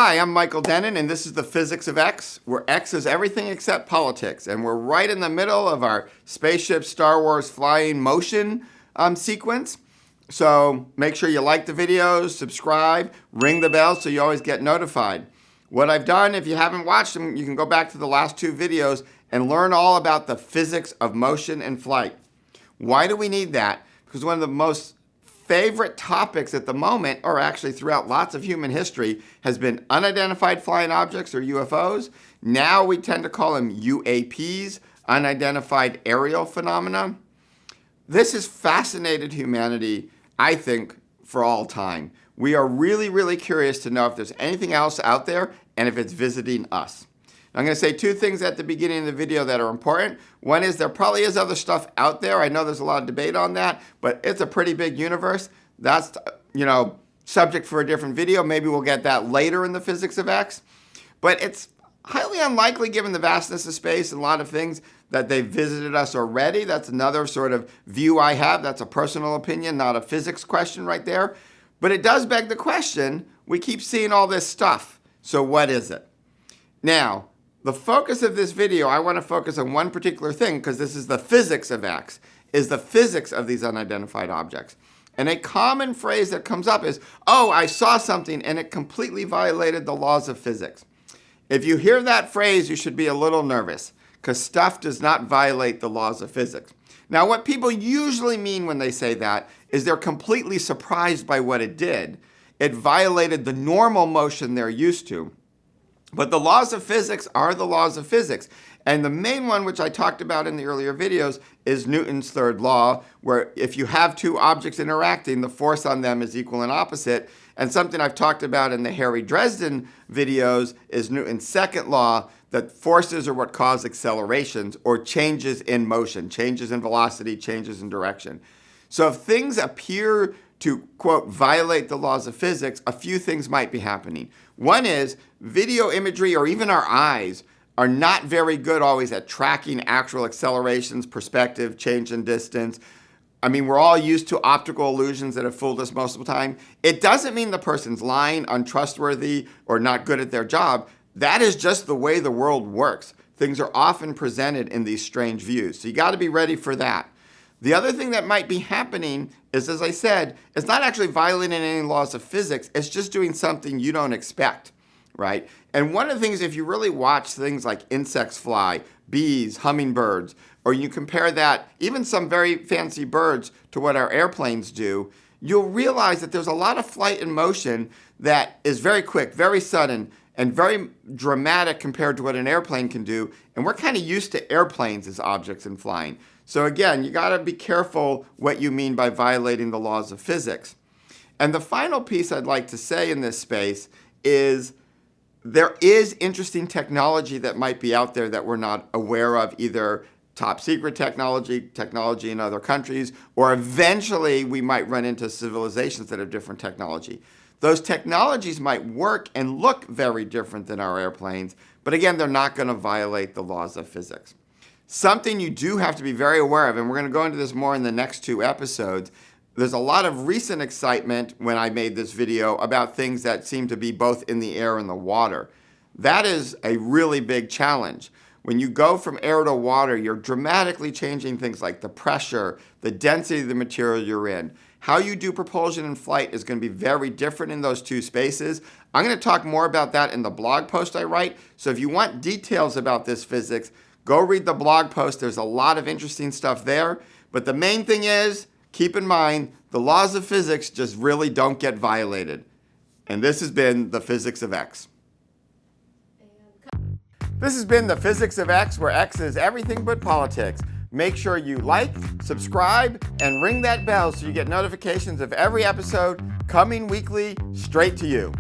Hi, I'm Michael Denon, and this is the Physics of X, where X is everything except politics. And we're right in the middle of our spaceship Star Wars flying motion sequence. So make sure you like the videos, subscribe, ring the bell so you always get notified. What I've done, if you haven't watched them, you can go back to the last two videos and learn all about the physics of motion and flight. Why do we need that? Because one of the most favorite topics at the moment, or actually throughout lots of human history, has been unidentified flying objects, or UFOs. Now we tend to call them UAPs, unidentified aerial phenomena. This has fascinated humanity, I think, for all time. We are really, really curious to know if there's anything else out there and if it's visiting us. I'm going to say two things at the beginning of the video that are important. One is there probably is other stuff out there. I know there's a lot of debate on that, but it's a pretty big universe. That's, subject for a different video. Maybe we'll get that later in the Physics of X. But it's highly unlikely, given the vastness of space and a lot of things, that they've visited us already. That's another sort of view I have. That's a personal opinion, not a physics question right there. But it does beg the question, we keep seeing all this stuff. So what is it? Now, the focus of this video, I want to focus on one particular thing, because this is the physics of X, is the physics of these unidentified objects. And a common phrase that comes up is, oh, I saw something and it completely violated the laws of physics. If you hear that phrase, you should be a little nervous, because stuff does not violate the laws of physics. Now, what people usually mean when they say that is they're completely surprised by what it did. It violated the normal motion they're used to. But the laws of physics are the laws of physics. And the main one, which I talked about in the earlier videos, is Newton's third law, where if you have two objects interacting, the force on them is equal and opposite. And something I've talked about in the Harry Dresden videos is Newton's second law, that forces are what cause accelerations or changes in motion, changes in velocity, changes in direction. So if things appear to, quote, violate the laws of physics, a few things might be happening. One is video imagery, or even our eyes, are not very good always at tracking actual accelerations, perspective, change in distance. I mean, we're all used to optical illusions that have fooled us most of the time. It doesn't mean the person's lying, untrustworthy, or not good at their job. That is just the way the world works. Things are often presented in these strange views. So you got to be ready for that. The other thing that might be happening is, as I said, it's not actually violating any laws of physics. It's just doing something you don't expect, right? And one of the things, if you really watch things like insects fly, bees, hummingbirds, or you compare that, even some very fancy birds, to what our airplanes do, you'll realize that there's a lot of flight and motion that is very quick, very sudden, and very dramatic compared to what an airplane can do. And we're kind of used to airplanes as objects in flying. So again, you got to be careful what you mean by violating the laws of physics. And the final piece I'd like to say in this space is there is interesting technology that might be out there that we're not aware of, either top secret technology in other countries, or eventually we might run into civilizations that have different technology. Those technologies might work and look very different than our airplanes, but again, they're not going to violate the laws of physics. Something you do have to be very aware of, and we're going to go into this more in the next two episodes, there's a lot of recent excitement when I made this video about things that seem to be both in the air and the water. That is a really big challenge. When you go from air to water, you're dramatically changing things like the pressure, the density of the material you're in. How you do propulsion and flight is going to be very different in those two spaces. I'm going to talk more about that in the blog post I write. So if you want details about this physics, go read the blog post. There's a lot of interesting stuff there. But the main thing is, keep in mind, the laws of physics just really don't get violated. And this has been the Physics of X. This has been the Physics of X, where X is everything but politics. Make sure you like, subscribe, and ring that bell so you get notifications of every episode coming weekly straight to you.